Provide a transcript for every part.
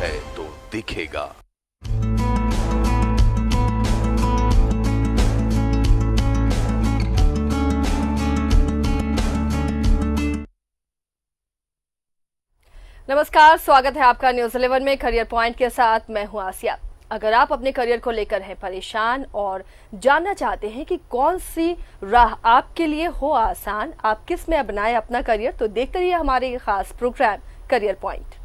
है तो दिखेगा। नमस्कार, स्वागत है आपका न्यूज 11 में करियर पॉइंट के साथ। मैं हूं आसिया। अगर आप अपने करियर को लेकर हैं परेशान और जानना चाहते हैं कि कौन सी राह आपके लिए हो आसान, आप किस में अपनाएं अपना करियर, तो देखते रहिए हमारे खास प्रोग्राम करियर पॉइंट।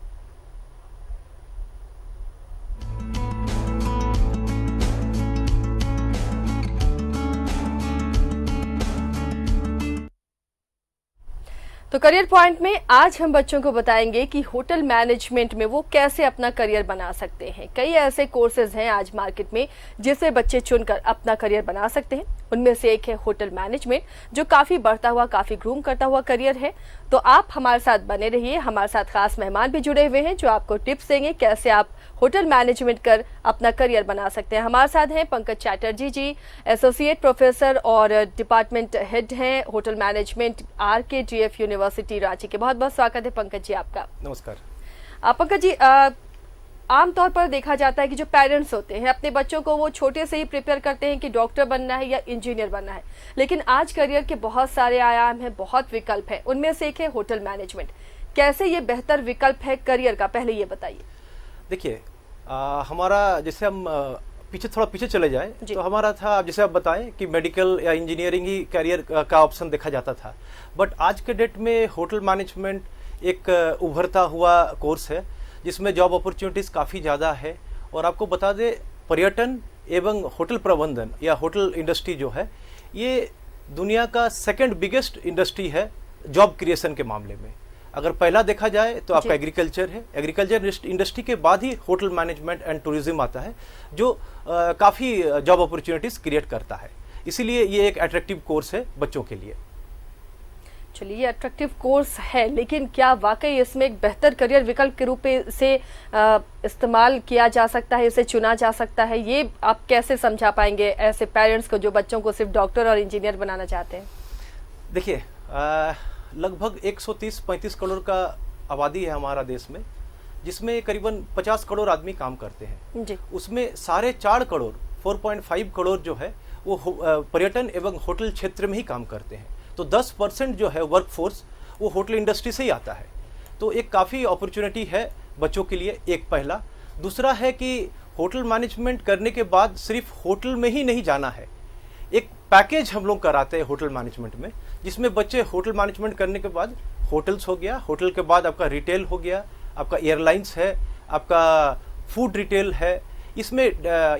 तो करियर पॉइंट में आज हम बच्चों को बताएंगे कि होटल मैनेजमेंट में वो कैसे अपना करियर बना सकते हैं। कई ऐसे कोर्सेज हैं आज मार्केट में जिसे बच्चे चुनकर अपना करियर बना सकते हैं। उनमें से एक है होटल मैनेजमेंट, जो काफ़ी बढ़ता हुआ, काफ़ी ग्रूम करता हुआ करियर है। तो आप हमारे साथ बने रहिए। हमारे साथ खास मेहमान भी जुड़े हुए हैं जो आपको टिप्स देंगे कैसे आप होटल मैनेजमेंट कर अपना करियर बना सकते हैं। हमारे साथ हैं पंकज चैटर्जी जी, एसोसिएट प्रोफेसर और डिपार्टमेंट हेड हैं hotel management RKGF university Ranchi के। बहुत बहुत स्वागत है पंकज जी आपका। नमस्कार। पंकज जी, आमतौर पर देखा जाता है कि जो पेरेंट्स होते हैं अपने बच्चों को वो छोटे से ही प्रिपेयर करते हैं कि डॉक्टर बनना है या इंजीनियर बनना है, लेकिन आज करियर के बहुत सारे आयाम हैं, बहुत विकल्प हैं। उनमें से एक है होटल मैनेजमेंट। कैसे ये बेहतर विकल्प है करियर का, पहले ये बताइए। देखिए, हमारा जैसे हम थोड़ा पीछे चले जाए तो हमारा था, जैसे आप बताएं कि मेडिकल या इंजीनियरिंग ही करियर का ऑप्शन देखा जाता था। बट आज के डेट में होटल मैनेजमेंट एक उभरता हुआ कोर्स है जिसमें जॉब अपॉर्चुनिटीज़ काफ़ी ज़्यादा है। और आपको बता दें, पर्यटन एवं होटल प्रबंधन या होटल इंडस्ट्री जो है, ये दुनिया का सेकंड बिगेस्ट इंडस्ट्री है जॉब क्रिएशन के मामले में। अगर पहला देखा जाए तो आपका एग्रीकल्चर है। एग्रीकल्चर इंडस्ट्री के बाद ही होटल मैनेजमेंट एंड टूरिज्म आता है, जो काफ़ी जॉब अपॉर्चुनिटीज़ क्रिएट करता है। इसीलिए ये एक अट्रैक्टिव कोर्स है बच्चों के लिए। चलिए, ये अट्रैक्टिव कोर्स है, लेकिन क्या वाकई इसमें एक बेहतर करियर विकल्प के रूप से इस्तेमाल किया जा सकता है, इसे चुना जा सकता है? ये आप कैसे समझा पाएंगे ऐसे पेरेंट्स को जो बच्चों को सिर्फ डॉक्टर और इंजीनियर बनाना चाहते हैं? देखिए, लगभग 130-135 करोड़ का आबादी है हमारा देश में, जिसमें करीबन 50 करोड़ आदमी काम करते हैं जी। उसमें 4.5 करोड़ 4.5 करोड़ जो है वो पर्यटन एवं होटल क्षेत्र में ही काम करते हैं। तो 10% जो है वर्कफोर्स वो होटल इंडस्ट्री से ही आता है। तो एक काफ़ी अपॉर्चुनिटी है बच्चों के लिए, एक पहला। दूसरा है कि होटल मैनेजमेंट करने के बाद सिर्फ होटल में ही नहीं जाना है, एक पैकेज हम लोग कराते हैं होटल मैनेजमेंट में, जिसमें बच्चे होटल मैनेजमेंट करने के बाद होटल्स हो गया, होटल के बाद आपका रिटेल हो गया, आपका एयरलाइंस है, आपका फूड रिटेल है, इसमें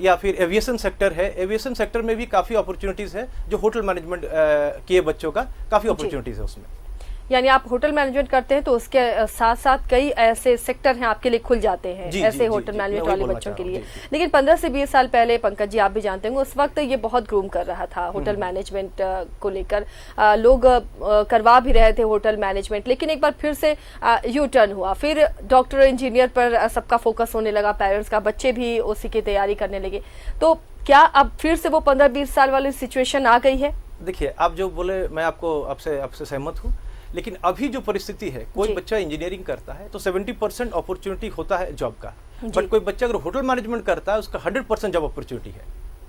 या फिर एविएशन सेक्टर है। एविएशन सेक्टर में भी काफ़ी अपॉर्चुनिटीज़ है जो होटल मैनेजमेंट किए बच्चों का काफ़ी अपॉर्चुनिटीज़ है उसमें। यानी आप होटल मैनेजमेंट करते हैं तो उसके साथ साथ कई ऐसे सेक्टर हैं आपके लिए खुल जाते हैं ऐसे होटल मैनेजमेंट वाले बच्चों के लिए। लेकिन 15 से 20 साल पहले पंकज जी, आप भी जानते होंगे, उस वक्त ये बहुत ग्रूम कर रहा था होटल मैनेजमेंट को लेकर। लोग करवा भी रहे थे होटल मैनेजमेंट, लेकिन एक बार फिर से यू टर्न हुआ। फिर डॉक्टर इंजीनियर पर सबका फोकस होने लगा, पेरेंट्स का, बच्चे भी उसी की तैयारी करने लगे। तो क्या अब फिर से वो 15-20 साल वाली सिचुएशन आ गई है? देखिए, आप जो बोले मैं आपसे सहमत हूँ, लेकिन अभी जो परिस्थिति है, कोई बच्चा इंजीनियरिंग करता है तो 70% अपॉर्चुनिटी होता है जॉब का। बट कोई बच्चा अगर होटल मैनेजमेंट करता है उसका 100% जॉब अपॉर्चुनिटी है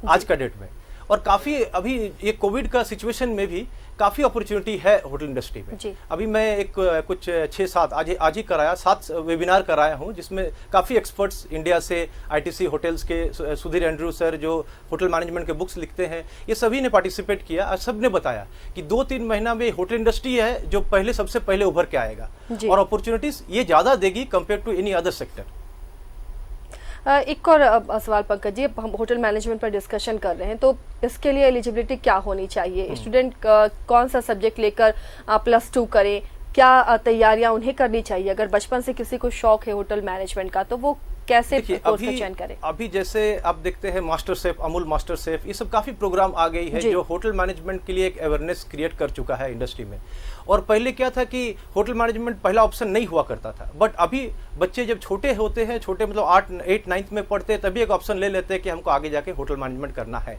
आज का डेट में। और काफ़ी अभी ये कोविड का सिचुएशन में भी काफ़ी अपॉर्चुनिटी है होटल इंडस्ट्री में। अभी मैं कुछ 6-7 आज ही कराया 7 वेबिनार कराया हूँ, जिसमें काफ़ी एक्सपर्ट्स इंडिया से, ITC होटल्स के सुधीर एंड्रू सर जो होटल मैनेजमेंट के बुक्स लिखते हैं, ये सभी ने पार्टिसिपेट किया और सब ने बताया कि 2-3 महीना में होटल इंडस्ट्री है जो सबसे पहले उभर के आएगा और अपॉर्चुनिटीज़ ये ज़्यादा देगी compare to any other sector. एक और सवाल पंकज जी, हम होटल मैनेजमेंट पर डिस्कशन कर रहे हैं, तो इसके लिए एलिजिबिलिटी क्या होनी चाहिए? स्टूडेंट कौन सा सब्जेक्ट लेकर +2 करें? क्या तैयारियां उन्हें करनी चाहिए? अगर बचपन से किसी को शौक है होटल मैनेजमेंट का, तो वो कैसे कोर्स का चयन करें? अभी जैसे आप देखते हैं master chef, Amul master chef, ये सब काफ़ी प्रोग्राम आ गई है जो होटल मैनेजमेंट के लिए एक अवेयरनेस क्रिएट कर चुका है इंडस्ट्री में। और पहले क्या था कि होटल मैनेजमेंट पहला ऑप्शन नहीं हुआ करता था, बट अभी बच्चे जब छोटे होते हैं, छोटे मतलब 8, 9th में पढ़ते हैं, तभी एक ऑप्शन ले लेते हैं कि हमको आगे जाके होटल मैनेजमेंट करना है।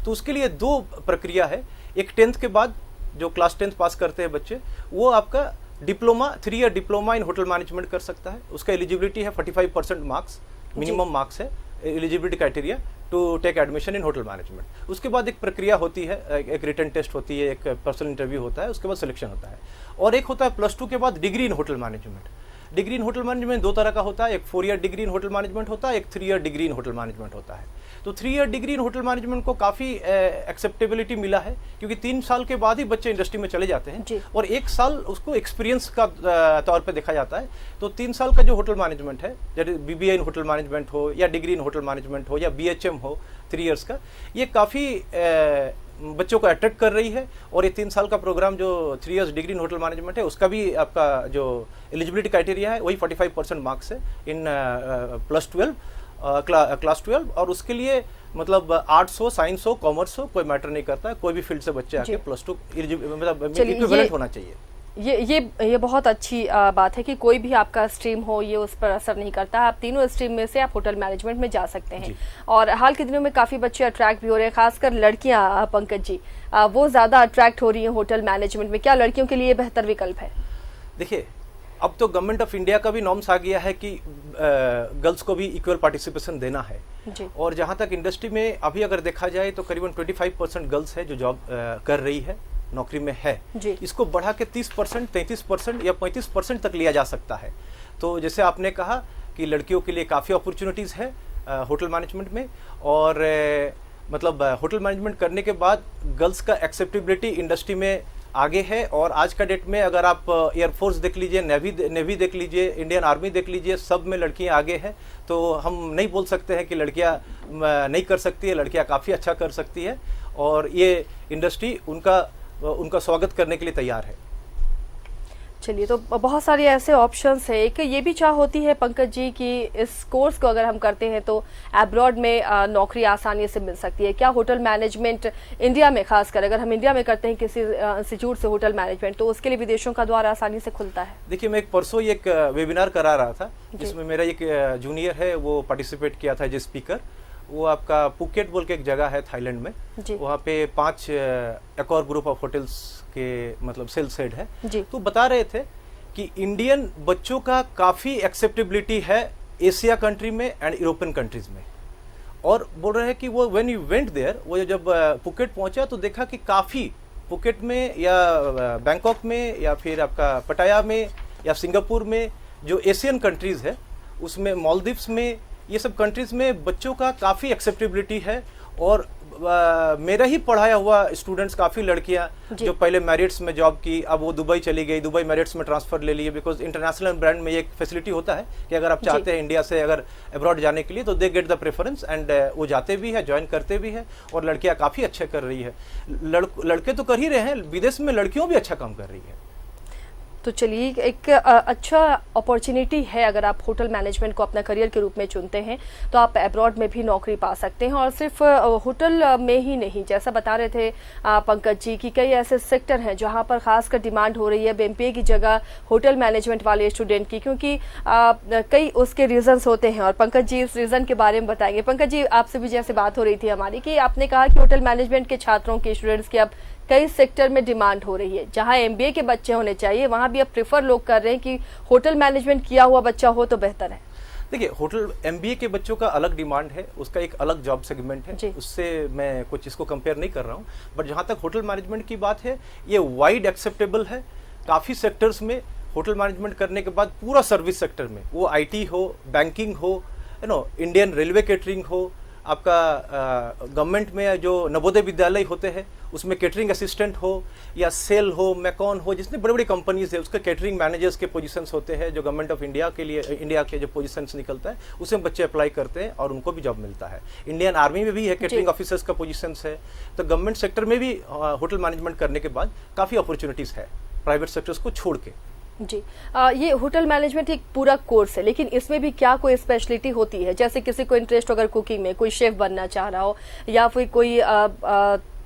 तो उसके लिए 2 प्रक्रिया है। एक 10th के बाद जो क्लास 10th पास करते हैं बच्चे, वो आपका diploma 3 year diploma in hotel management कर सकता है। उसका एलिजिबिलिटी है 45% मार्क्स, मिनिमम मार्क्स है eligibility criteria to take admission in hotel management. उसके बाद एक प्रक्रिया होती है, एक रिटन टेस्ट होती है, एक पर्सनल इंटरव्यू होता है, उसके बाद सिलेक्शन होता है। और एक होता है +2 के बाद degree in hotel management. Degree in hotel management 2 तरह का होता है, एक 4 year degree in hotel management होता है, एक 3 year degree in hotel management होता है। तो 3 year degree in hotel management को काफ़ी एक्सेप्टेबिलिटी मिला है, क्योंकि 3 साल के बाद ही बच्चे इंडस्ट्री में चले जाते हैं और 1 साल उसको एक्सपीरियंस का तौर पे देखा जाता है। तो 3 साल का जो होटल मैनेजमेंट है, जैसे BBA इन होटल मैनेजमेंट हो या डिग्री इन होटल मैनेजमेंट हो या BHM हो 3 ईयर्स का, ये काफ़ी बच्चों को अट्रैक्ट कर रही है। और ये 3 साल का प्रोग्राम जो 3 years degree in hotel management है, उसका भी आपका जो एलिजिबिलिटी क्राइटेरिया है वही 45% मार्क्स है इन क्लास 12। और उसके लिए मतलब आर्ट्स हो, साइंस हो, कॉमर्स हो, कोई मैटर नहीं करता है, कोई भी फील्ड से बच्चे आके +2 मतलब इक्विवेलेंट होना चाहिए। ये बहुत अच्छी बात है कि कोई भी आपका स्ट्रीम हो, ये उस पर असर नहीं करता। आप तीनों स्ट्रीम में से आप होटल मैनेजमेंट में जा सकते हैं। और हाल के दिनों में काफ़ी बच्चे अट्रैक्ट भी हो रहे हैं, खासकर लड़कियां। पंकज जी, वो ज़्यादा अट्रैक्ट हो रही हैं होटल मैनेजमेंट में। क्या लड़कियों के लिए बेहतर विकल्प है? देखिए, अब तो गवर्नमेंट ऑफ इंडिया का भी नॉर्म्स आ गया है कि गर्ल्स को भी इक्वल पार्टिसिपेशन देना है जी। और जहाँ तक इंडस्ट्री में अभी अगर देखा जाए तो करीबन 25% गर्ल्स है जो जॉब कर रही है, नौकरी में है। इसको बढ़ा के 30%, 33% या 35% तक लिया जा सकता है। तो जैसे आपने कहा कि लड़कियों के लिए काफ़ी अपॉर्चुनिटीज़ है होटल मैनेजमेंट में। और मतलब होटल मैनेजमेंट करने के बाद गर्ल्स का एक्सेप्टेबिलिटी इंडस्ट्री में आगे है। और आज का डेट में अगर आप एयरफोर्स देख लीजिए, नेवी देख लीजिए, इंडियन आर्मी देख लीजिए, सब में लड़कियां आगे हैं। तो हम नहीं बोल सकते हैं कि लड़कियां नहीं कर सकती है, लड़कियां काफ़ी अच्छा कर सकती है। और ये इंडस्ट्री उनका स्वागत करने के लिए तैयार है। चलिए, तो बहुत सारे ऐसे ऑप्शंस हैं। एक ये भी चाह होती है पंकज जी कि इस कोर्स को अगर हम करते हैं तो अब्रॉड में नौकरी आसानी से मिल सकती है। क्या होटल मैनेजमेंट इंडिया में, खासकर अगर हम इंडिया में करते हैं किसी इंस्टीट्यूट से होटल मैनेजमेंट, तो उसके लिए विदेशों का द्वार आसानी से खुलता है? देखिए, मैं परसों एक वेबिनार करा रहा था जिसमें मेरा एक जूनियर है, वो पार्टिसिपेट किया था एज ए स्पीकर। वो आपका पुकेट बोल के एक जगह है थाईलैंड में, वहाँ पे 5 एक और ग्रुप ऑफ होटल्स के मतलब सेल्स हेड है। तो बता रहे थे कि इंडियन बच्चों का काफ़ी एक्सेप्टेबिलिटी है एशिया कंट्री में एंड यूरोपियन कंट्रीज में। और बोल रहे हैं कि वो व्हेन यू वेंट देयर, वो जब पुकेट पहुंचा तो देखा कि काफ़ी पुकेट में या बैंकॉक में या फिर आपका पटाया में या सिंगापुर में जो एशियन कंट्रीज़ है, उसमें मालदीव्स में, ये सब कंट्रीज़ में बच्चों का काफ़ी एक्सेप्टेबिलिटी है। और मेरा ही पढ़ाया हुआ स्टूडेंट्स, काफ़ी लड़कियां जो पहले मैरिट्स में जॉब की, अब वो दुबई चली गई, दुबई मैरिट्स में ट्रांसफ़र ले लिए। बिकॉज इंटरनेशनल ब्रांड में ये एक फैसिलिटी होता है कि अगर आप चाहते हैं इंडिया से अगर अब्रॉड जाने के लिए तो they get the preference and वो जाते भी है, ज्वाइन करते भी है। और लड़कियां काफ़ी अच्छे कर रही है। लड़के तो कर ही रहे हैं, विदेश में लड़कियों भी अच्छा काम कर रही है। तो चलिए, एक अच्छा अपॉर्चुनिटी है। अगर आप होटल मैनेजमेंट को अपना करियर के रूप में चुनते हैं तो आप अब्रॉड में भी नौकरी पा सकते हैं। और सिर्फ होटल में ही नहीं, जैसा बता रहे थे पंकज जी कि कई ऐसे सेक्टर हैं जहां पर खासकर डिमांड हो रही है BMPA की जगह होटल मैनेजमेंट वाले स्टूडेंट की, क्योंकि कई उसके रीजंस होते हैं। और पंकज जी इस रीज़न के बारे में बताएंगे। पंकज जी, आपसे भी जैसे बात हो रही थी हमारी कि आपने कहा कि होटल मैनेजमेंट के छात्रों के स्टूडेंट्स की अब कई सेक्टर में डिमांड हो रही है। जहां MBA के बच्चे होने चाहिए, वहां भी अब प्रेफर लोग कर रहे हैं कि होटल मैनेजमेंट किया हुआ बच्चा हो तो बेहतर है। देखिए, होटल MBA के बच्चों का अलग डिमांड है, उसका एक अलग जॉब सेगमेंट है, उससे मैं कुछ इसको कंपेयर नहीं कर रहा हूँ। बट जहाँ तक होटल मैनेजमेंट की बात है, ये वाइड एक्सेप्टेबल है। काफ़ी सेक्टर्स में होटल मैनेजमेंट करने के बाद पूरा सर्विस सेक्टर में, वो IT हो, बैंकिंग हो, इंडियन रेलवे केटरिंग हो, आपका गवर्नमेंट में जो नवोदय विद्यालय होते हैं उसमें केटरिंग असिस्टेंट हो, या सेल हो, मैकॉन हो, जितने बड़ी बड़ी कंपनीज है उसके केटरिंग मैनेजर्स के पोजीशंस होते हैं जो गवर्नमेंट ऑफ इंडिया के लिए, इंडिया के जो पोजीशंस निकलता है उसमें बच्चे अप्लाई करते हैं और उनको भी जॉब मिलता है। इंडियन आर्मी में भी है, केटरिंग ऑफिसर्स का पोजीशंस है। तो गवर्नमेंट सेक्टर में भी होटल मैनेजमेंट करने के बाद काफ़ी अपॉर्चुनिटीज़ है प्राइवेट सेक्टर्स को छोड़ के। जी, ये होटल मैनेजमेंट एक पूरा कोर्स है, लेकिन इसमें भी क्या कोई स्पेशलिटी होती है? जैसे किसी को इंटरेस्ट अगर कुकिंग में, कोई शेफ बनना चाह रहा हो, या फिर कोई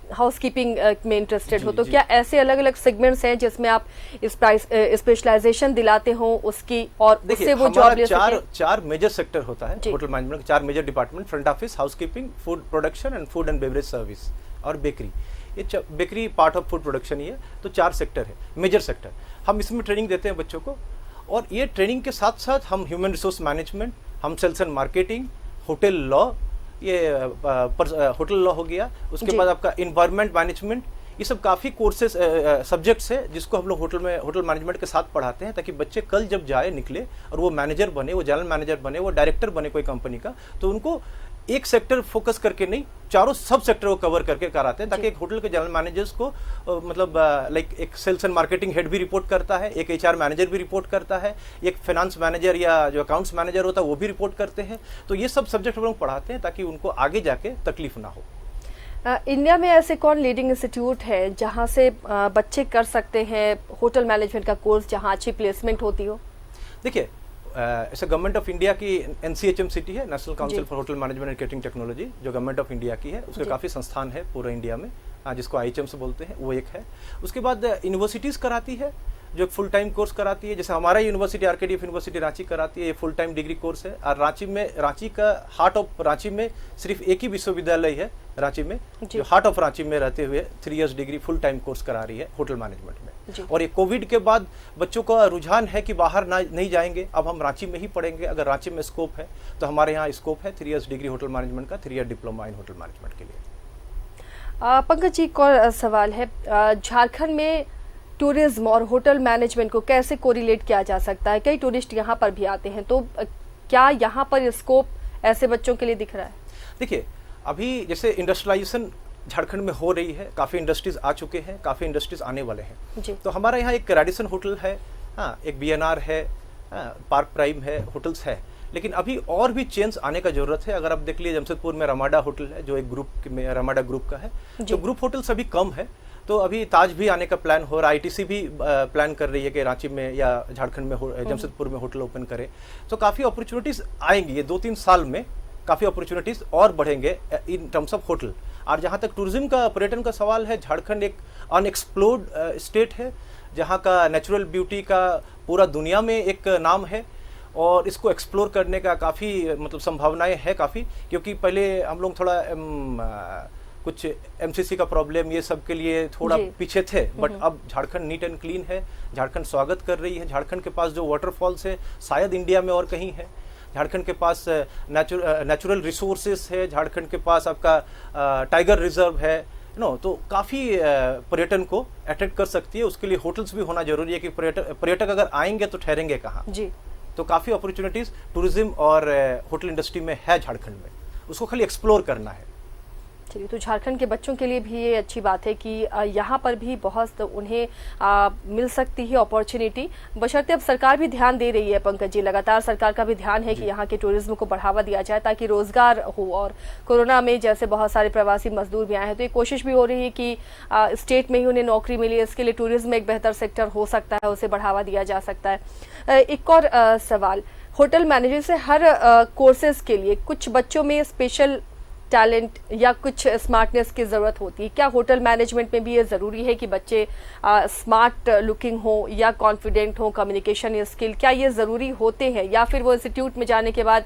हाउसकीपिंग में इंटरेस्टेड हो, तो क्या ऐसे अलग अलग सेगमेंट्स हैं जिसमें आप स्पेशलाइजेशन दिलाते हो उसकी, और उससे वो जॉब ले सके? चार मेजर सेक्टर होता है होटल मैनेजमेंट के, 4 major department: front office, housekeeping, food production and food and beverage service, और बेकरी। ये bakery part of food production ही है। तो 4 सेक्टर है, मेजर सेक्टर। हम इसमें ट्रेनिंग देते हैं बच्चों को। और ये ट्रेनिंग के साथ साथ हम ह्यूमन रिसोर्स मैनेजमेंट, हम sales and marketing, hotel law, ये होटल लॉ हो गया, उसके बाद आपका इन्वायरमेंट मैनेजमेंट, ये सब काफ़ी कोर्सेज सब्जेक्ट्स है जिसको हम लोग होटल मैनेजमेंट के साथ पढ़ाते हैं, ताकि बच्चे कल जब जाए निकले और वो मैनेजर बने, वो जनरल मैनेजर बने, वो डायरेक्टर बने कोई कंपनी का, तो उनको एक सेक्टर फोकस करके नहीं, चारों सब सेक्टर को कवर करके कराते हैं, ताकि एक होटल के जनरल मैनेजर्स को मतलब लाइक एक सेल्स एंड मार्केटिंग हेड भी रिपोर्ट करता है, एक HR मैनेजर भी रिपोर्ट करता है, एक फाइनेंस मैनेजर या जो अकाउंट्स मैनेजर होता है वो भी रिपोर्ट करते हैं। तो ये सब सब्जेक्ट हम लोग पढ़ाते हैं ताकि उनको आगे जाके तकलीफ ना हो। इंडिया में ऐसे कौन लीडिंग इंस्टीट्यूट है जहां से बच्चे कर सकते हैं होटल मैनेजमेंट का कोर्स, जहां अच्छी प्लेसमेंट होती हो? देखिए, ऐसे गवर्नमेंट ऑफ इंडिया की NCHMCT है, national council for hotel management and catering technology, जो गवर्नमेंट ऑफ इंडिया की है, उसके काफ़ी संस्थान है पूरे इंडिया में, जिसको IHM से बोलते हैं, वो एक है। उसके बाद यूनिवर्सिटीज़ कराती है जो फुल टाइम कोर्स कराती है, जैसे हमारा यूनिवर्सिटी RKDF यूनिवर्सिटी रांची कराती है, ये फुल टाइम डिग्री कोर्स है। और रांची का हार्ट ऑफ रांची में सिर्फ एक ही विश्वविद्यालय है रांची में, जो हार्ट ऑफ रांची में रहते हुए 3 years degree full time course करा रही है होटल मैनेजमेंट में। और ये कोविड के बाद बच्चों का रुझान है कि बाहर नहीं जाएंगे, अब हम रांची में ही पढ़ेंगे। अगर रांची में स्कोप है तो हमारे यहाँ स्कोप है 3 इयर्स डिग्री होटल मैनेजमेंट का, 3 year diploma in hotel management के लिए। पंकज जी, एक और सवाल है, झारखंड में टूरिज्म और होटल मैनेजमेंट को कैसे कोरिलेट किया जा सकता है? कई टूरिस्ट यहाँ पर भी आते हैं, तो क्या यहाँ पर स्कोप ऐसे बच्चों के लिए दिख रहा है? देखिए, अभी जैसे इंडस्ट्रियलाइजेशन झारखंड में हो रही है, काफ़ी इंडस्ट्रीज आ चुके हैं, काफ़ी इंडस्ट्रीज आने वाले हैं। तो हमारे यहाँ एक रेडिसन होटल है, एक BNR है, पार्क प्राइम है, होटल्स है, लेकिन अभी और भी चेंज आने का जरूरत है। अगर आप देख लीजिए, जमशेदपुर में रमाडा होटल है, जो एक ग्रुप में रमाडा ग्रुप का है, तो ग्रुप होटल्स अभी कम है। तो अभी ताज भी आने का प्लान हो रहा है, ITC भी प्लान कर रही है कि रांची में या झारखंड में जमशेदपुर में होटल ओपन करे। तो काफ़ी अपॉर्चुनिटीज़ आएंगी, ये 2-3 साल में काफ़ी अपॉर्चुनिटीज़ और बढ़ेंगे इन टर्म्स ऑफ होटल। और जहाँ तक टूरिज्म का, पर्यटन का सवाल है, झारखंड एक अनएक्सप्लोर्ड स्टेट है, जहाँ का नेचुरल ब्यूटी का पूरा दुनिया में एक नाम है, और इसको एक्सप्लोर करने का काफ़ी मतलब संभावनाएं है काफ़ी। क्योंकि पहले हम लोग थोड़ा कुछ MCC का प्रॉब्लम, ये सब के लिए थोड़ा पीछे थे, बट अब झारखंड नीट एंड क्लीन है, झारखंड स्वागत कर रही है। झारखंड के पास जो वाटरफॉल्स है शायद इंडिया में और कहीं है, झारखंड के पास नेचुरल रिसोर्सेस है, झारखंड के पास आपका टाइगर रिजर्व है, तो काफ़ी पर्यटन को अट्रैक्ट कर सकती है। उसके लिए होटल्स भी होना जरूरी है कि पर्यटक अगर आएंगे तो ठहरेंगे कहाँ जी। तो काफ़ी अपॉर्चुनिटीज़ टूरिज्म और होटल इंडस्ट्री में है झारखंड में, उसको खाली एक्सप्लोर करना है। चलिए, तो झारखंड के बच्चों के लिए भी ये अच्छी बात है कि यहाँ पर भी बहुत उन्हें मिल सकती है अपॉर्चुनिटी, बशर्ते अब सरकार भी ध्यान दे रही है। पंकज जी, लगातार सरकार का भी ध्यान है कि यहाँ के टूरिज्म को बढ़ावा दिया जाए ताकि रोजगार हो। और कोरोना में जैसे बहुत सारे प्रवासी मजदूर भी आए हैं, तो ये कोशिश भी हो रही है कि स्टेट में ही उन्हें नौकरी मिले। इसके लिए टूरिज्म एक बेहतर सेक्टर हो सकता है, उसे बढ़ावा दिया जा सकता है। एक और सवाल, होटल मैनेजर से हर कोर्सेज के लिए कुछ बच्चों में स्पेशल टैलेंट या कुछ स्मार्टनेस की ज़रूरत होती है, क्या होटल मैनेजमेंट में भी ये ज़रूरी है कि बच्चे स्मार्ट लुकिंग हो या कॉन्फिडेंट हो, कम्युनिकेशन स्किल, क्या ये ज़रूरी होते हैं, या फिर वो इंस्टीट्यूट में जाने के बाद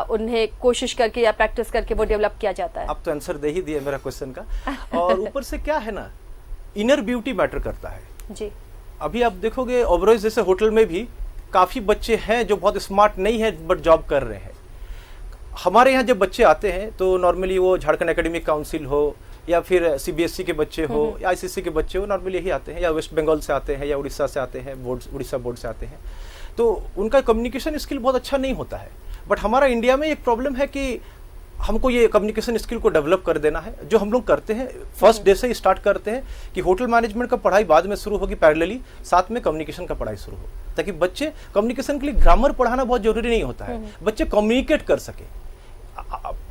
उन्हें कोशिश करके या प्रैक्टिस करके वो डेवलप किया जाता है? अब तो आंसर दे ही दिया मेरा क्वेश्चन का। और ऊपर से क्या है ना, इनर ब्यूटी मैटर करता है जी। अभी आप देखोगे ओबरॉय जैसे होटल में भी काफ़ी बच्चे हैं जो बहुत स्मार्ट नहीं है बट जॉब कर रहे हैं। हमारे यहाँ जब बच्चे आते हैं तो नॉर्मली वो झारखंड एकेडमिक काउंसिल हो या फिर CBSE के बच्चे हो या ICC के बच्चे हो, नॉर्मली यही आते हैं, या वेस्ट बंगाल से आते हैं या उड़ीसा से आते हैं, उड़ीसा बोर्ड से आते हैं। तो उनका कम्युनिकेशन स्किल बहुत अच्छा नहीं होता है। बट हमारा इंडिया में एक प्रॉब्लम है कि हमको ये कम्युनिकेशन स्किल को डेवलप कर देना है, जो हम लोग करते हैं। फर्स्ट डे से ही स्टार्ट करते हैं कि होटल मैनेजमेंट का पढ़ाई बाद में शुरू होगी, पैरेलली साथ में कम्युनिकेशन का पढ़ाई शुरू हो, ताकि बच्चे कम्युनिकेशन के लिए ग्रामर पढ़ाना बहुत जरूरी नहीं होता है, बच्चे कम्युनिकेट कर सके।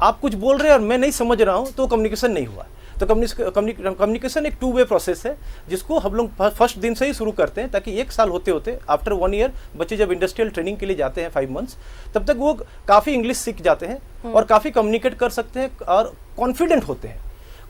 आप कुछ बोल रहे हैं और मैं नहीं समझ रहा हूं तो कम्युनिकेशन नहीं हुआ। तो कम्युनिकेशन एक 2 वे प्रोसेस है, जिसको हम लोग फर्स्ट दिन से ही शुरू करते हैं, ताकि 1 साल होते होते आफ्टर 1 ईयर बच्चे जब इंडस्ट्रियल ट्रेनिंग के लिए जाते हैं 5 मंथ्स, तब तक वो काफ़ी इंग्लिश सीख जाते हैं और काफ़ी कम्युनिकेट कर सकते हैं और कॉन्फिडेंट होते हैं।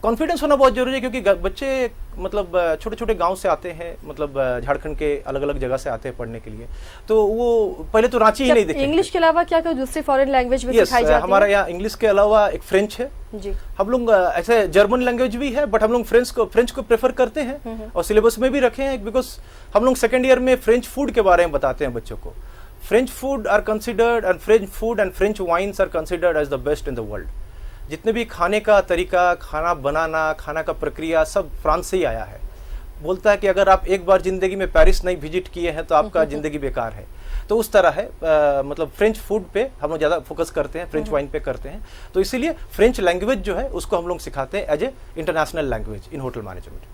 कॉन्फिडेंस होना बहुत जरूरी है, क्योंकि बच्चे मतलब छोटे छोटे गांव से आते हैं, मतलब झारखंड के अलग अलग जगह से आते हैं पढ़ने के लिए, तो वो पहले तो रांची ही नहीं देखेंगे। इंग्लिश के अलावा क्या कोई दूसरी फॉरेन लैंग्वेज भी सिखाई जाती है? हमारा यहाँ इंग्लिश के अलावा एक फ्रेंच है जी। हम लोग ऐसे जर्मन लैंग्वेज भी है, बट हम लोग फ्रेंच को प्रेफर करते हैं और सिलेबस में भी रखे हैं, बिकॉज हम लोग सेकेंड ईयर में फ्रेंच फूड के बारे में बताते हैं बच्चों को। French food are considered and French food and French wines are considered as the best in the world. जितने भी खाने का तरीका, खाना बनाना, खाना का प्रक्रिया सब फ्रांस से ही आया है। बोलता है कि अगर आप एक बार जिंदगी में पेरिस नहीं विजिट किए हैं तो आपका जिंदगी बेकार है। तो उस तरह है, मतलब फ्रेंच फूड पे हम लोग ज़्यादा फोकस करते हैं, फ्रेंच वाइन पे करते हैं, तो इसीलिए फ्रेंच लैंग्वेज जो है उसको हम लोग सिखाते हैं as a international language in hotel management.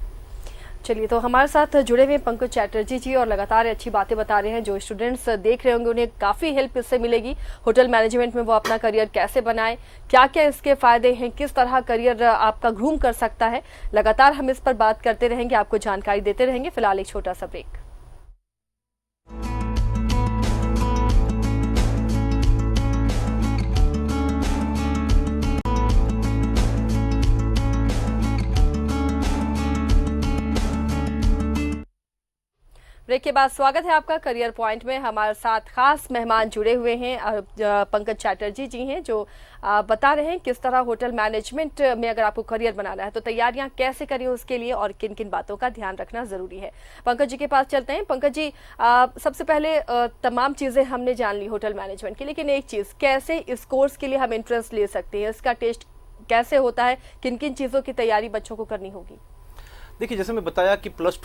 चलिए, तो हमारे साथ जुड़े हुए पंकज चैटर्जी जी और लगातार अच्छी बातें बता रहे हैं। जो स्टूडेंट्स देख रहे होंगे उन्हें काफ़ी हेल्प इससे मिलेगी। होटल मैनेजमेंट में वो अपना करियर कैसे बनाए, क्या क्या इसके फ़ायदे हैं, किस तरह करियर आपका ग्रूम कर सकता है, लगातार हम इस पर बात करते रहेंगे, आपको जानकारी देते रहेंगे। फिलहाल एक छोटा सा ब्रेक। ब्रेक के बाद स्वागत है आपका करियर पॉइंट में। हमारे साथ खास मेहमान जुड़े हुए हैं, पंकज चैटर्जी जी हैं, जो बता रहे हैं किस तरह होटल मैनेजमेंट में अगर आपको करियर बनाना है तो तैयारियां कैसे करें उसके लिए और किन किन बातों का ध्यान रखना जरूरी है। पंकज जी के पास चलते हैं। पंकज जी, सबसे पहले तमाम चीज़ें हमने जान ली होटल मैनेजमेंट की, लेकिन एक चीज़, कैसे इस कोर्स के लिए हम इंटरेस्ट ले सकते हैं, इसका टेस्ट कैसे होता है, किन किन चीज़ों की तैयारी बच्चों को करनी होगी? देखिए, जैसे मैं बताया कि प्लस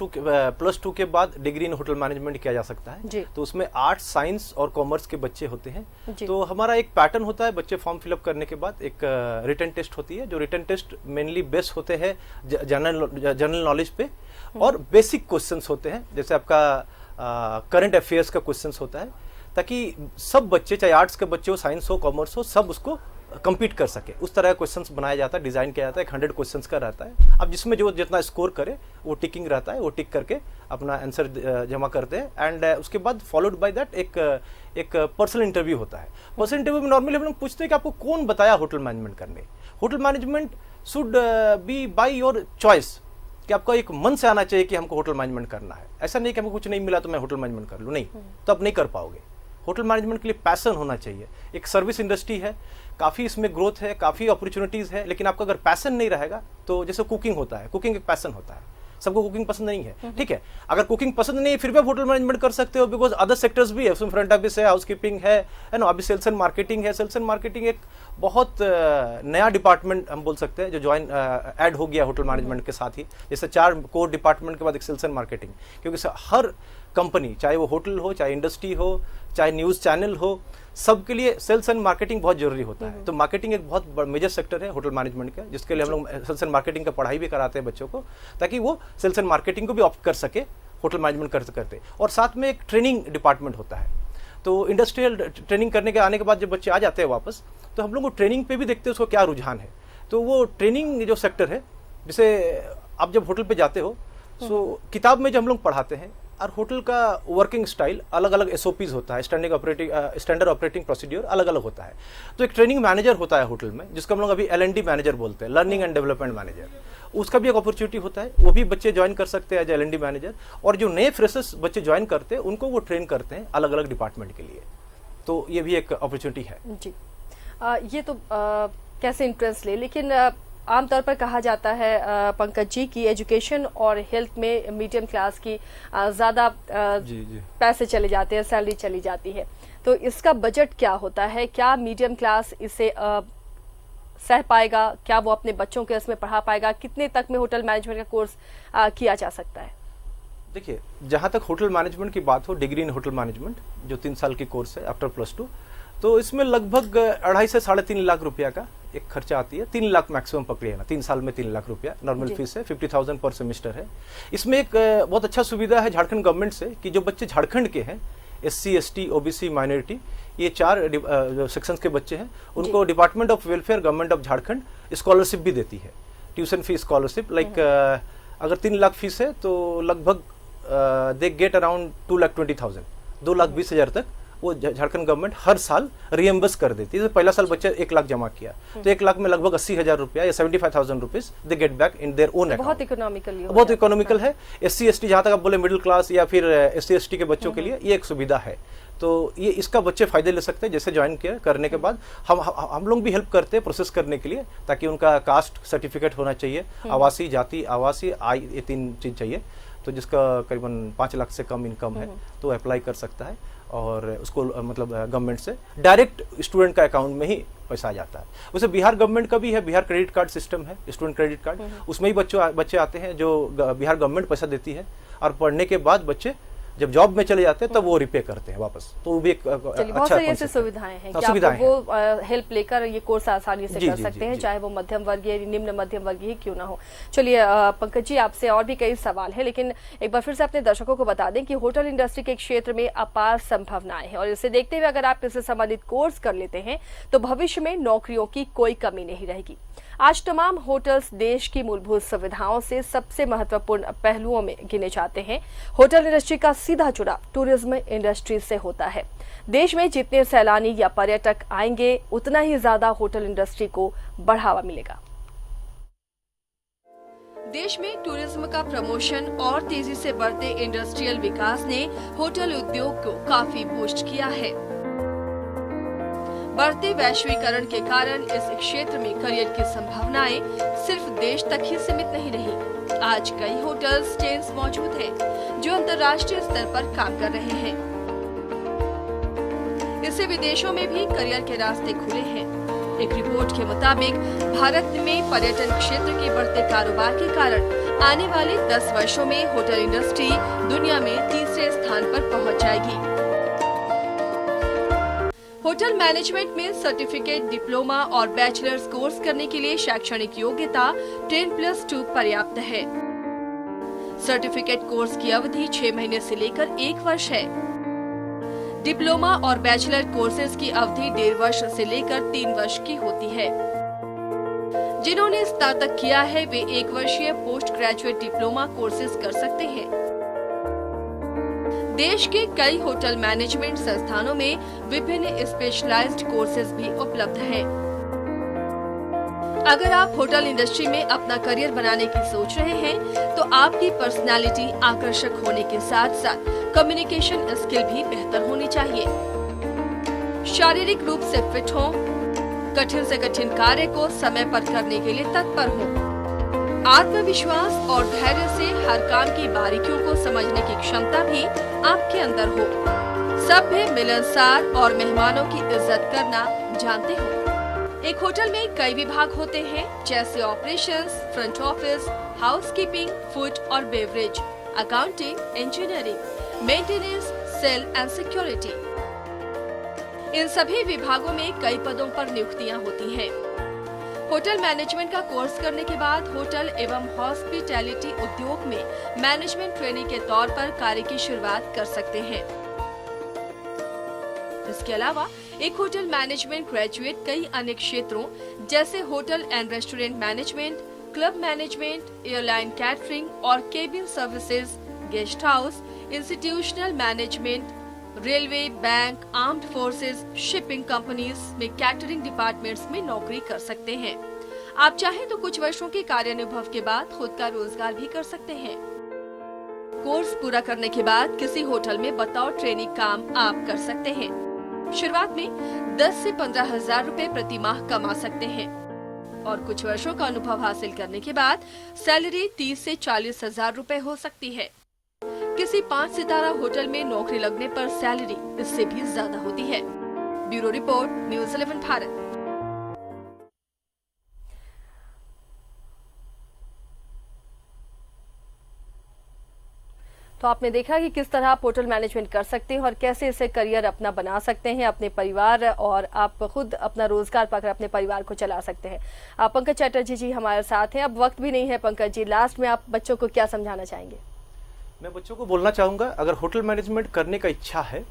टू के बाद डिग्री इन होटल मैनेजमेंट किया जा सकता है, तो उसमें आर्ट्स, साइंस और कॉमर्स के बच्चे होते हैं। तो हमारा एक पैटर्न होता है, बच्चे फॉर्म फिलअप करने के बाद एक रिटन टेस्ट होती है, जो रिटन टेस्ट मेनली बेस्ड होते हैं जनरल नॉलेज पे, और बेसिक क्वेश्चंस होते हैं, जैसे आपका करंट अफेयर्स का क्वेश्चंस होता है, ताकि सब बच्चे, चाहे आर्ट्स के बच्चे हो, साइंस हो, कॉमर्स हो, सब उसको कम्पीट कर सके। उस तरह का क्वेश्चंस बनाया जाता है, डिजाइन किया जाता है। 100 क्वेश्चंस का रहता है। अब जिसमें जो जितना स्कोर करे वो टिकिंग रहता है, वो टिक करके अपना आंसर जमा करते हैं। एंड उसके बाद फॉलोड बाय दैट एक पर्सनल इंटरव्यू होता है। पर्सनल इंटरव्यू में नॉर्मली हम लोग पूछते हैं कि आपको कौन बताया होटल मैनेजमेंट करने। Hotel management should be by your choice, कि आपको एक मन से आना चाहिए कि हमको होटल मैनेजमेंट करना है। ऐसा नहीं कि हमको कुछ नहीं मिला तो मैं होटल मैनेजमेंट कर लूँ, नहीं, तो आप नहीं कर पाओगे। होटल मैनेजमेंट के लिए पैशन होना चाहिए। एक सर्विस इंडस्ट्री है, काफ़ी इसमें ग्रोथ है, काफ़ी अपॉर्चुनिटीज़ है, लेकिन आपका अगर पैशन नहीं रहेगा तो जैसे कुकिंग होता है, कुकिंग एक पैशन होता है, सबको कुकिंग पसंद नहीं है, ठीक है। अगर कुकिंग पसंद नहीं है फिर भी आप होटल मैनेजमेंट कर सकते हो, बिकॉज अदर सेक्टर्स भी है, उसमें फ्रंट ऑफिस है, हाउसकीपिंग है ना, अभी सेल्स एंड मार्केटिंग है। सेल्स एंड मार्केटिंग एक बहुत नया डिपार्टमेंट हम बोल सकते हैं, जो ऐड हो गया होटल मैनेजमेंट के साथ ही। जैसे 4 कोर डिपार्टमेंट के बाद एक सेल्स एंड मार्केटिंग, क्योंकि हर कंपनी, चाहे वो होटल हो, चाहे इंडस्ट्री हो, चाहे न्यूज़ चैनल हो, सबके लिए सेल्स एंड मार्केटिंग बहुत जरूरी होता है। तो मार्केटिंग एक बहुत मेजर सेक्टर है होटल मैनेजमेंट का, जिसके लिए हम लोग सेल्स एंड मार्केटिंग का पढ़ाई भी कराते हैं बच्चों को, ताकि वो सेल्स एंड मार्केटिंग को भी ऑप्ट कर सके होटल मैनेजमेंट करते। और साथ में एक ट्रेनिंग डिपार्टमेंट होता है। तो इंडस्ट्रियल ट्रेनिंग करने के आने के बाद जब बच्चे आ जाते हैं वापस, तो हम लोग वो ट्रेनिंग पे भी देखते हैं उसको क्या रुझान है। तो वो ट्रेनिंग जो सेक्टर है, जैसे आप जब होटल पे जाते हो तो किताब में जो हम लोग पढ़ाते हैं, और होटल का वर्किंग स्टाइल अलग अलग SOPs होता है, स्टैंडर्ड ऑपरेटिंग प्रोसीड्यूर अलग अलग होता है। तो एक ट्रेनिंग मैनेजर होता है होटल में, जिसको हम लोग अभी L&D मैनेजर बोलते हैं, लर्निंग एंड डेवलपमेंट मैनेजर। उसका भी एक अपॉर्चुनिटी होता है, वो भी बच्चे ज्वाइन कर सकते हैं एज L&D मैनेजर। और जो नए फ्रेशर्स बच्चे ज्वाइन करते हैं उनको वो ट्रेन करते हैं अलग अलग डिपार्टमेंट के लिए। तो ये भी एक अपॉर्चुनिटी है जी। ये तो कैसे इंटरेस्ट ले, लेकिन आमतौर पर कहा जाता है पंकज जी की एजुकेशन और हेल्थ में मीडियम क्लास की ज़्यादा पैसे चले जाते हैं, सैलरी चली जाती है। तो इसका बजट क्या होता है? क्या मीडियम क्लास इसे सह पाएगा? क्या वो अपने बच्चों को इसमें पढ़ा पाएगा? कितने तक में होटल मैनेजमेंट का कोर्स किया जा सकता है? देखिए, जहाँ तक होटल मैनेजमेंट की बात हो, डिग्री इन होटल मैनेजमेंट जो 3 साल की कोर्स है आफ्टर +2, तो इसमें लगभग 2.5 से 3.5 लाख रुपया का एक खर्चा आती है। 3 लाख मैक्सिमम पकड़िए ना, 3 साल में 3 लाख रुपया नॉर्मल फीस है। 50,000 पर सेमिस्टर है। इसमें एक बहुत अच्छा सुविधा है झारखंड गवर्नमेंट से, कि जो बच्चे झारखंड के हैं, SC, ST, OBC, माइनॉरिटी, ये 4 सेक्शंस के बच्चे हैं, उनको department of welfare government of Jharkhand scholarship भी देती है, ट्यूशन फीस स्कॉलरशिप। लाइक अगर 3 लाख फीस है तो लगभग दे गेट अराउंड 2,20,000, 2,20,000 तक वो झारखंड गवर्नमेंट हर साल रिएम्बर्स कर देती है। तो पहला साल बच्चा 1 लाख जमा किया तो 1 लाख में लगभग 80,000 रुपया या 75,000 rupees they get back in their own account. बहुत इकोनॉमिकल है। SC/ST जहाँ तक आप बोले मिडिल क्लास या फिर SC/ST के बच्चों के लिए ये एक सुविधा है। तो ये इसका बच्चे फायदे ले सकते हैं। जैसे ज्वाइन किया करने के बाद हम लोग भी हेल्प करते हैं प्रोसेस करने के लिए, ताकि उनका कास्ट सर्टिफिकेट होना चाहिए, आवासीय, जाति, आवासीय, आय, ये 3 चीज चाहिए। तो जिसका करीबन 5 लाख से कम इनकम है तो अप्लाई कर सकता है और उसको मतलब गवर्नमेंट से डायरेक्ट स्टूडेंट का अकाउंट में ही पैसा आ जाता है। वैसे बिहार गवर्नमेंट का भी है, बिहार क्रेडिट कार्ड सिस्टम है, स्टूडेंट क्रेडिट कार्ड, उसमें ही बच्चे आते हैं जो बिहार गवर्नमेंट पैसा देती है और पढ़ने के बाद बच्चे जब जॉब में चले जाते हैं तब वो रिपे करते हैं वापस। तो वो भी एक बहुत सारी ऐसी सुविधाएं हैं कि आप वो हेल्प लेकर ये कोर्स आसानी से कर सकते हैं, चाहे वो मध्यम वर्गीय, निम्न मध्यम वर्गीय क्यों ना हो। चलिए पंकज जी, आपसे और भी कई सवाल है, लेकिन एक बार फिर से अपने दर्शकों को बता दें कि होटल इंडस्ट्री के क्षेत्र में अपार संभावनाएं हैं और इसे देखते हुए अगर आप इससे संबंधित कोर्स कर लेते हैं तो भविष्य में नौकरियों की कोई कमी नहीं रहेगी। आज तमाम होटल्स देश की मूलभूत सुविधाओं से सबसे महत्वपूर्ण पहलुओं में गिने जाते हैं। होटल इंडस्ट्री का सीधा जुड़ाव टूरिज्म इंडस्ट्री से होता है। देश में जितने सैलानी या पर्यटक आएंगे उतना ही ज्यादा होटल इंडस्ट्री को बढ़ावा मिलेगा। देश में टूरिज्म का प्रमोशन और तेजी से बढ़ते इंडस्ट्रियल विकास ने होटल उद्योग को काफी बूस्ट किया है। बढ़ते वैश्वीकरण के कारण इस क्षेत्र में करियर की संभावनाएं सिर्फ देश तक ही सीमित नहीं रही। आज कई होटल चेन्स मौजूद हैं जो अंतर्राष्ट्रीय स्तर पर काम कर रहे हैं। इससे विदेशों में भी करियर के रास्ते खुले हैं। एक रिपोर्ट के मुताबिक भारत में पर्यटन क्षेत्र के बढ़ते कारोबार के कारण आने वाले 10 वर्षों में होटल इंडस्ट्री दुनिया में तीसरे स्थान पर पहुंच जाएगी। होटल मैनेजमेंट में सर्टिफिकेट, डिप्लोमा और बैचलर्स कोर्स करने के लिए शैक्षणिक योग्यता 10+2 पर्याप्त है। सर्टिफिकेट कोर्स की अवधि 6 महीने से लेकर 1 वर्ष है। डिप्लोमा और बैचलर कोर्सेज की अवधि 1.5 वर्ष से लेकर 3 वर्ष की होती है। जिन्होंने स्नातक किया है वे 1 वर्षीय पोस्ट ग्रेजुएट डिप्लोमा कोर्सेज कर सकते हैं। देश के कई होटल मैनेजमेंट संस्थानों में विभिन्न स्पेशलाइज्ड कोर्सेज भी उपलब्ध हैं। अगर आप होटल इंडस्ट्री में अपना करियर बनाने की सोच रहे हैं तो आपकी पर्सनालिटी आकर्षक होने के साथ साथ कम्युनिकेशन स्किल भी बेहतर होनी चाहिए। शारीरिक रूप से फिट हो, कठिन से कठिन कार्य को समय पर करने के लिए तत्पर हो, आत्मविश्वास और धैर्य से हर काम की बारीकियों को समझने की क्षमता भी आपके अंदर हो, सभ्य, मिलनसार और मेहमानों की इज्जत करना जानते हो। एक होटल में कई विभाग होते हैं जैसे operations, front office, housekeeping, food और beverage, accounting, engineering, maintenance, sale and security. इन सभी विभागों में कई पदों पर नियुक्तियां होती हैं। होटल मैनेजमेंट का कोर्स करने के बाद होटल एवं हॉस्पिटैलिटी उद्योग में मैनेजमेंट ट्रेनिंग के तौर पर कार्य की शुरुआत कर सकते हैं। इसके अलावा एक होटल मैनेजमेंट ग्रेजुएट कई अन्य क्षेत्रों जैसे hotel and restaurant management, club management, airline catering और cabin services, guest house, institutional management, railway, bank, armed forces, shipping companies में कैटरिंग डिपार्टमेंट्स में नौकरी कर सकते हैं। आप चाहें तो कुछ वर्षों के कार्यानुभव के बाद खुद का रोजगार भी कर सकते हैं। कोर्स पूरा करने के बाद किसी होटल में बतौर ट्रेनिंग काम आप कर सकते हैं। शुरुआत में 10 से 15 हजार रुपए प्रति माह कमा सकते हैं और कुछ वर्षों का अनुभव हासिल करने के बाद सैलरी 30 से 40 हजार रुपए हो सकती है। किसी 5 सितारा होटल में नौकरी लगने पर सैलरी इससे भी ज्यादा होती है। Bureau report, news 11 Bharat. तो आपने देखा कि किस तरह आप होटल मैनेजमेंट कर सकते हैं और कैसे इसे करियर अपना बना सकते हैं, अपने परिवार और आप खुद अपना रोजगार पाकर अपने परिवार को चला सकते हैं। आप पंकज चटर्जी जी हमारे साथ हैं। अब वक्त भी नहीं है पंकज जी, लास्ट में आप बच्चों को क्या समझाना चाहेंगे? मैं बच्चों को बोलना चाहूँगा, अगर होटल मैनेजमेंट करने का इच्छा है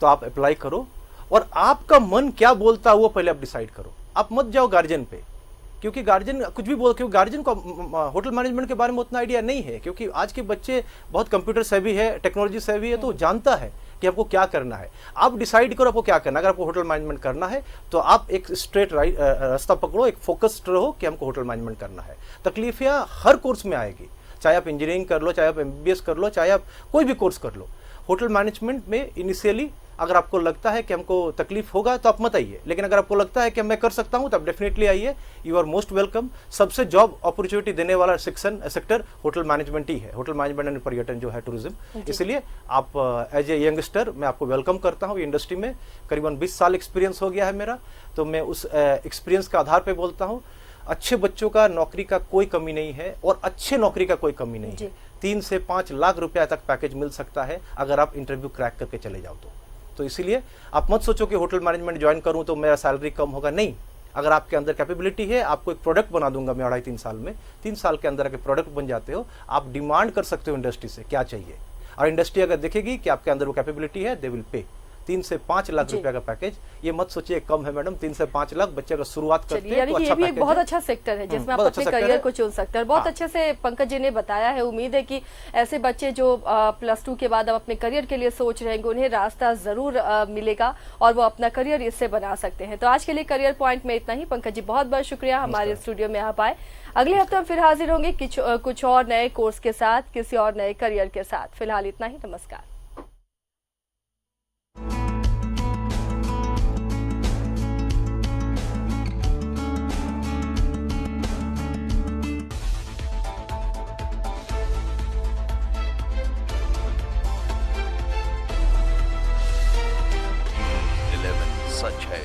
तो आप अप्लाई करो और आपका मन क्या बोलता है वो पहले आप डिसाइड करो। आप मत जाओ गार्जियन पे, क्योंकि गार्जियन कुछ भी बोल, क्योंकि गार्जियन को होटल मैनेजमेंट के बारे में उतना आइडिया नहीं है, क्योंकि आज के बच्चे बहुत कंप्यूटर सेवी है, टेक्नोलॉजी सेवी है, तो जानता है कि आपको क्या करना है। आप डिसाइड करो आपको क्या करना है। अगर आपको होटल मैनेजमेंट करना है तो आप एक स्ट्रेट रास्ता पकड़ो, एक फोकस्ड रहो कि हमको होटल मैनेजमेंट करना है। तकलीफें हर कोर्स में आएगी, चाहे आप इंजीनियरिंग कर लो, चाहे आप MBBS कर लो, चाहे आप कोई भी कोर्स कर लो। होटल मैनेजमेंट में इनिशियली अगर आपको लगता है कि हमको तकलीफ होगा तो आप मत आइए, लेकिन अगर आपको लगता है कि मैं कर सकता हूं तो आप डेफिनेटली आइए। You are most welcome. सबसे जॉब अपॉर्चुनिटी देने वाला सेक्टर होटल मैनेजमेंट ही है, होटल मैनेजमेंट एंड पर्यटन जो है, टूरिज्म। इसलिए आप एज ए यंगस्टर मैं आपको वेलकम करता हूँ। इंडस्ट्री में करीबन 20 साल एक्सपीरियंस हो गया है मेरा, तो मैं उस एक्सपीरियंस के आधार पर बोलता हूँ। अच्छे बच्चों का नौकरी का कोई कमी नहीं है और अच्छे नौकरी का कोई कमी नहीं है। 3 से 5 लाख रुपया तक पैकेज मिल सकता है अगर आप इंटरव्यू क्रैक करके चले जाओ तो इसीलिए आप मत सोचो कि होटल मैनेजमेंट ज्वाइन करूं तो मेरा सैलरी कम होगा। नहीं, अगर आपके अंदर कैपेबिलिटी है, आपको एक प्रोडक्ट बना दूंगा मैं 2.5-3 साल में। 3 साल के अंदर अगर प्रोडक्ट बन जाते हो, आप डिमांड कर सकते हो इंडस्ट्री से क्या चाहिए, और इंडस्ट्री अगर देखेगी कि आपके अंदर वो कैपेबिलिटी है, दे विल पे। 3 से 5 लाख रुपए का पैकेज, ये मत सोचिए कम है मैडम। 3 से 5 लाख बच्चे अगर शुरुआत करते हैं तो अच्छा ये भी एक बहुत अच्छा सेक्टर है जिसमें आप अपने करियर को चुन सकते हैं। बहुत अच्छे से पंकज जी ने बताया है। उम्मीद है कि ऐसे बच्चे जो +2 के बाद अब अपने करियर के लिए सोच रहे हैं, उन्हें रास्ता जरूर मिलेगा और वो अपना करियर इससे बना सकते हैं। तो आज के लिए करियर पॉइंट में इतना ही। पंकज जी बहुत बहुत शुक्रिया हमारे स्टूडियो में आप आए। अगले हफ्ते हम फिर हाजिर होंगे कुछ और नए कोर्स के साथ, किसी और नए करियर के साथ। फिलहाल इतना ही, नमस्कार। सच है।